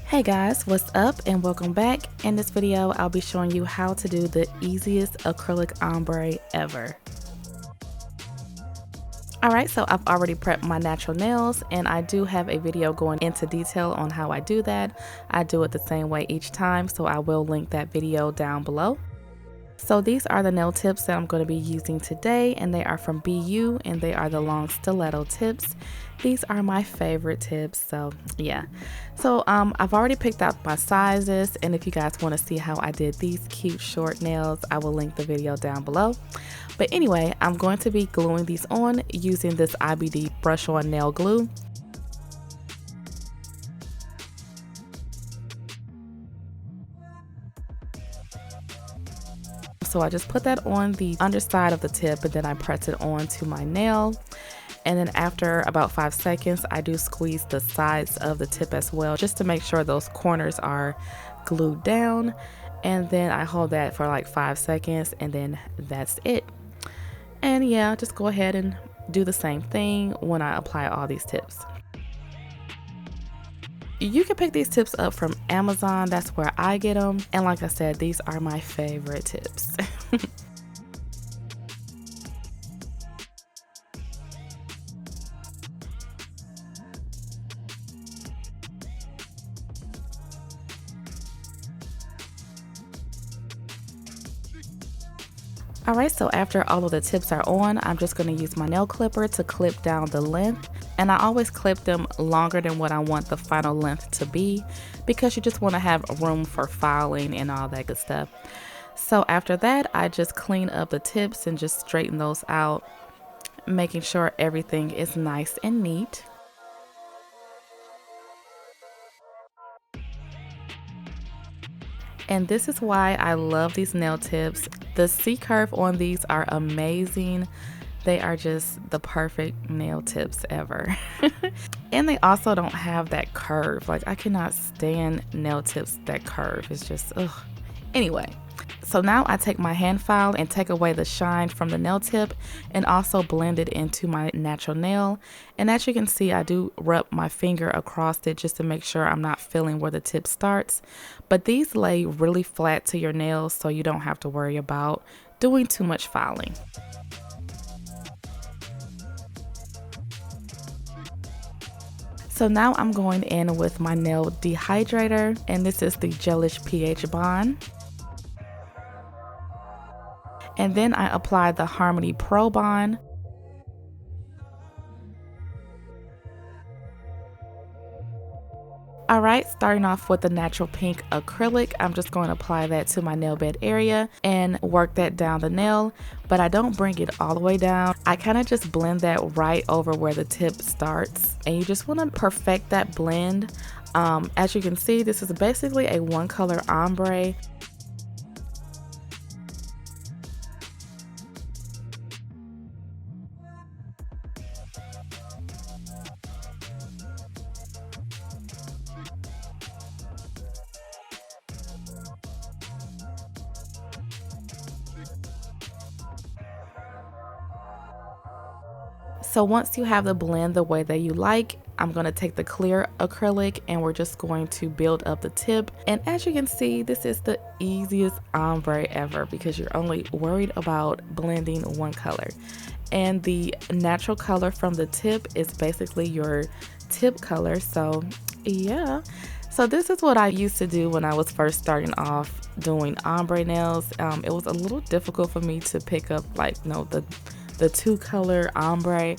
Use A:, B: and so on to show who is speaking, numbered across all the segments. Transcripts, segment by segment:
A: Hey guys, what's up and welcome back. In this video, I'll be showing you how to do the easiest acrylic ombre ever. Alright, so I've already prepped my natural nails and I do have a video going into detail on how I do that. I do it the same way each time, so I will link that video down below. So these are the nail tips that I'm going to be using today, and they are from BU and they are the long stiletto tips. These are my favorite tips, so yeah. So I've already picked out my sizes, and if you guys want to see how I did these cute short nails, I will link the video down below. But anyway, I'm going to be gluing these on using this IBD brush on nail glue. So I just put that on the underside of the tip and then I press it onto my nail. And then after about 5 seconds, I do squeeze the sides of the tip as well, just to make sure those corners are glued down. And then I hold that for like 5 seconds and then that's it. And yeah, just go ahead and do the same thing when I apply all these tips. You can pick these tips up from Amazon, that's where I get them. And like I said, these are my favorite tips. Alright, so after all of the tips are on, I'm just going to use my nail clipper to clip down the length. And I always clip them longer than what I want the final length to be, because you just want to have room for filing and all that good stuff. So after that, I just clean up the tips and just straighten those out, making sure everything is nice and neat. And this is why I love these nail tips. The C-curve on these are amazing. They are just the perfect nail tips ever. And they also don't have that curve. Like, I cannot stand nail tips that curve. It's just, ugh. Anyway, so now I take my hand file and take away the shine from the nail tip and also blend it into my natural nail. And as you can see, I do rub my finger across it just to make sure I'm not feeling where the tip starts. But these lay really flat to your nails, so you don't have to worry about doing too much filing. So now I'm going in with my nail dehydrator, and this is the Gelish pH bond. And then I apply the Harmony Pro bond. Alright, starting off with the natural pink acrylic, I'm just going to apply that to my nail bed area and work that down the nail, but I don't bring it all the way down. I kind of just blend that right over where the tip starts, and you just want to perfect that blend. As you can see, this is basically a one color ombre. So once you have the blend the way that you like, I'm going to take the clear acrylic and we're just going to build up the tip. And as you can see, this is the easiest ombre ever because you're only worried about blending one color. And the natural color from the tip is basically your tip color. So yeah. So this is what I used to do when I was first starting off doing ombre nails. It was a little difficult for me to pick up the two color ombre.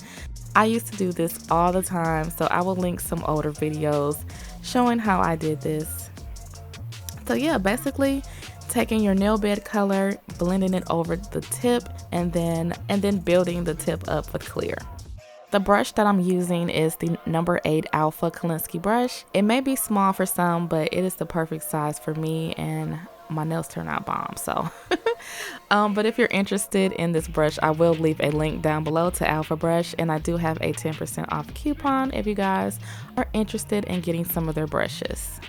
A: I used to do this all the time, so I will link some older videos showing how I did this. So yeah, basically taking your nail bed color, blending it over the tip, and then building the tip up with clear. The brush that I'm using is the number 8 Alpha Kolinsky brush. It may be small for some, but it is the perfect size for me, and my nails turn out bomb. So but if you're interested in this brush, I will leave a link down below to Alpha brush, and I do have a 10% off coupon if you guys are interested in getting some of their brushes.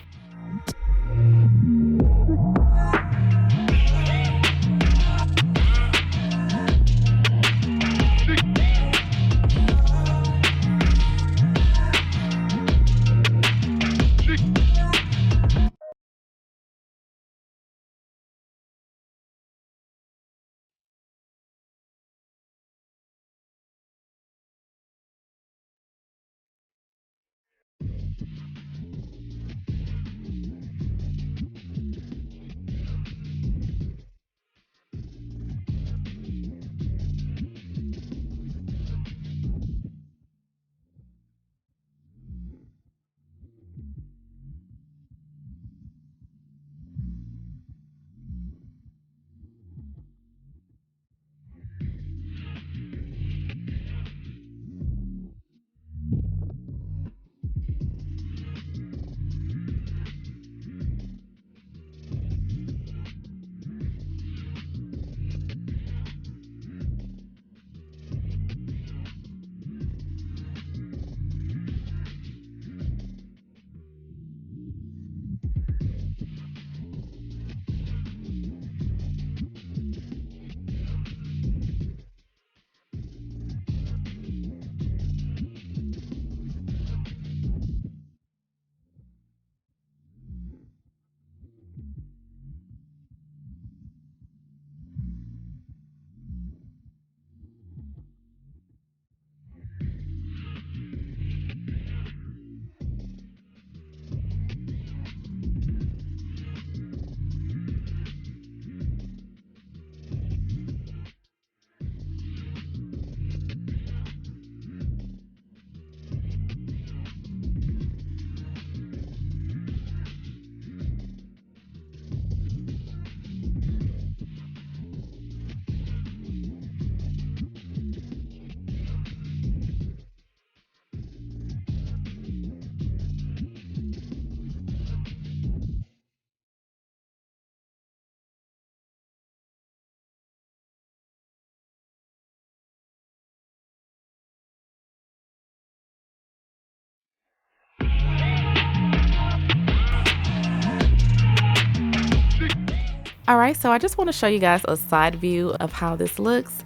A: All right, so I just want to show you guys a side view of how this looks.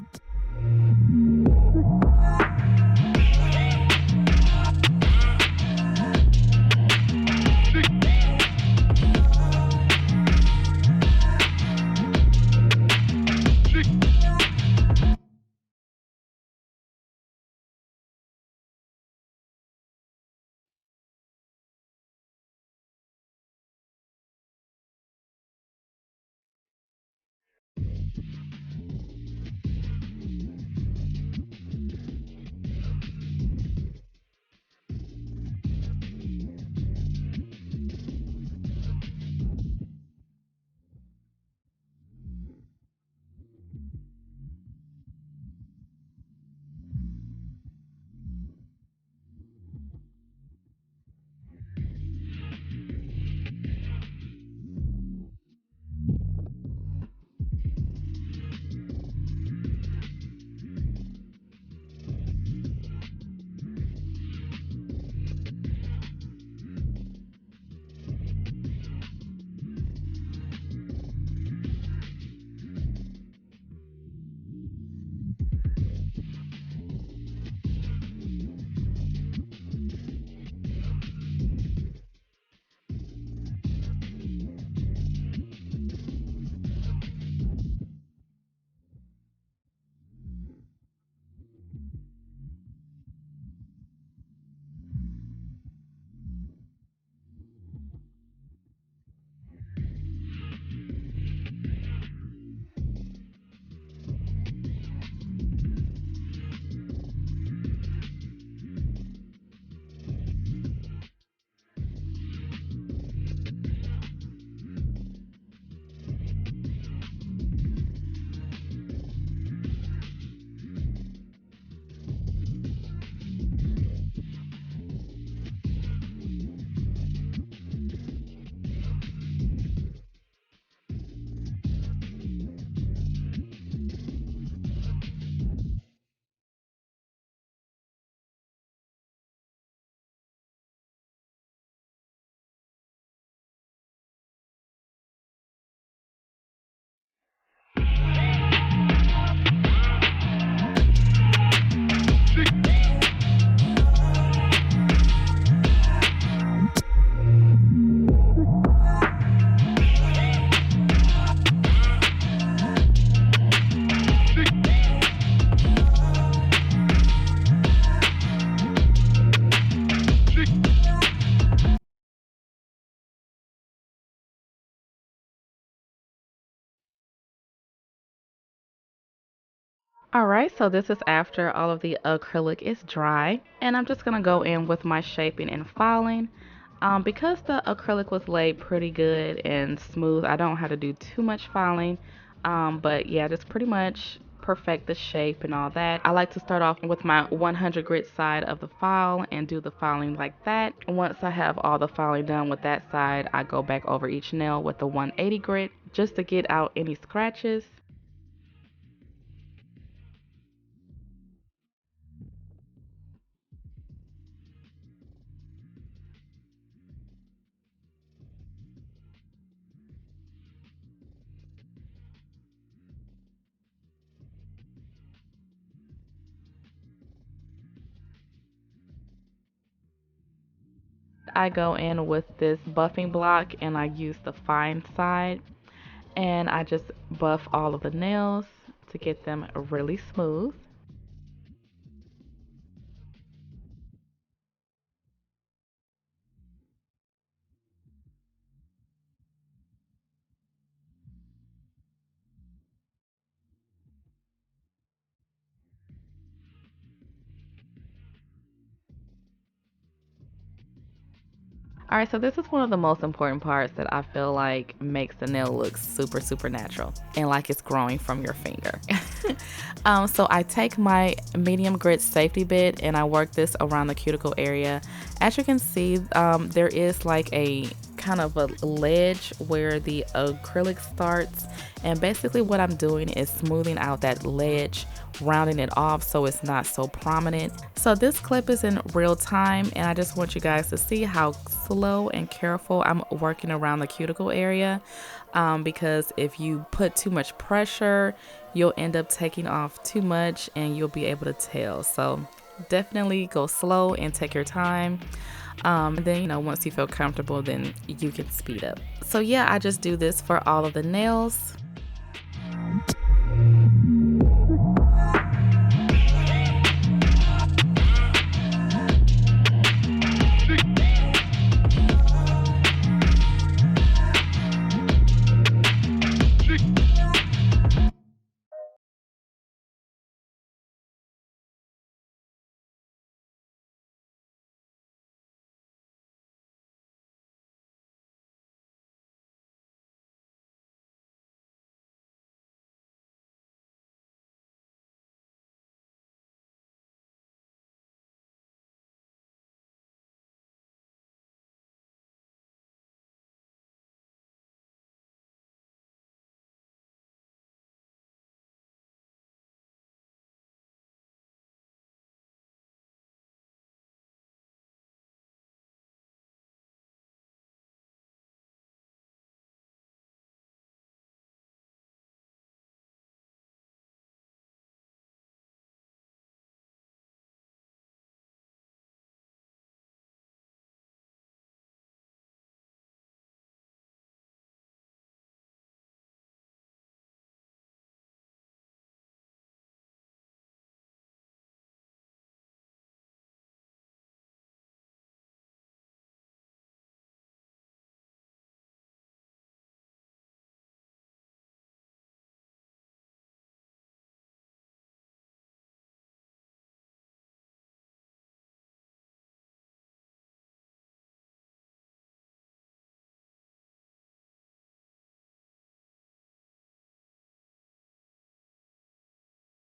A: All right, so this is after all of the acrylic is dry, and I'm just gonna go in with my shaping and filing. Because the acrylic was laid pretty good and smooth, I don't have to do too much filing. But yeah, just pretty much perfect the shape and all that. I like to start off with my 100 grit side of the file and do the filing like that. Once I have all the filing done with that side, I go back over each nail with the 180 grit just to get out any scratches. I go in with this buffing block and I use the fine side and I just buff all of the nails to get them really smooth. All right, so this is one of the most important parts that I feel like makes the nail look super, super natural and like it's growing from your finger. So I take my medium grit safety bit and I work this around the cuticle area. As you can see, there is like a kind of a ledge where the acrylic starts, and basically what I'm doing is smoothing out that ledge rounding it off so it's not so prominent. So this clip is in real time, and I just want you guys to see how slow and careful I'm working around the cuticle area, because if you put too much pressure, you'll end up taking off too much and you'll be able to tell. So definitely go slow and take your time. Then, you know, once you feel comfortable, then you can speed up. So yeah, I just do this for all of the nails.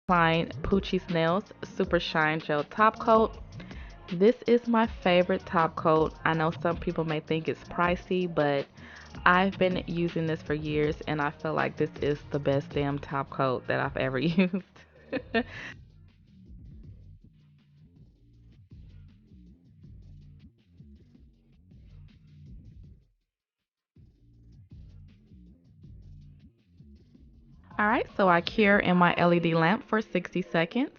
A: Applying Poochie's Nails Super Shine Gel Top Coat. This is my favorite top coat. I know some people may think it's pricey, but I've been using this for years and I feel like this is the best damn top coat that I've ever used. Alright, so I cure in my LED lamp for 60 seconds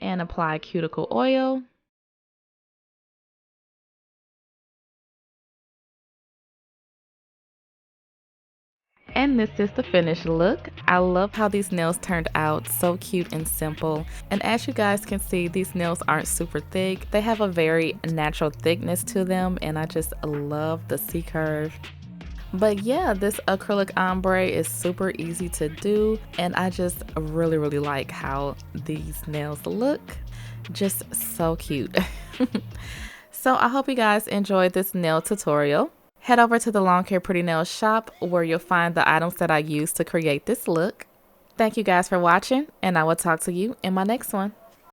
A: and apply cuticle oil. And this is the finished look. I love how these nails turned out, so cute and simple. And as you guys can see, these nails aren't super thick. They have a very natural thickness to them, and I just love the C curve. But yeah, this acrylic ombre is super easy to do, and I just really like how these nails look. Just so cute. So I hope you guys enjoyed this nail tutorial. Head over to the Lawn Care Pretty Nails shop where you'll find the items that I used to create this look. Thank you guys for watching, and I will talk to you in my next one.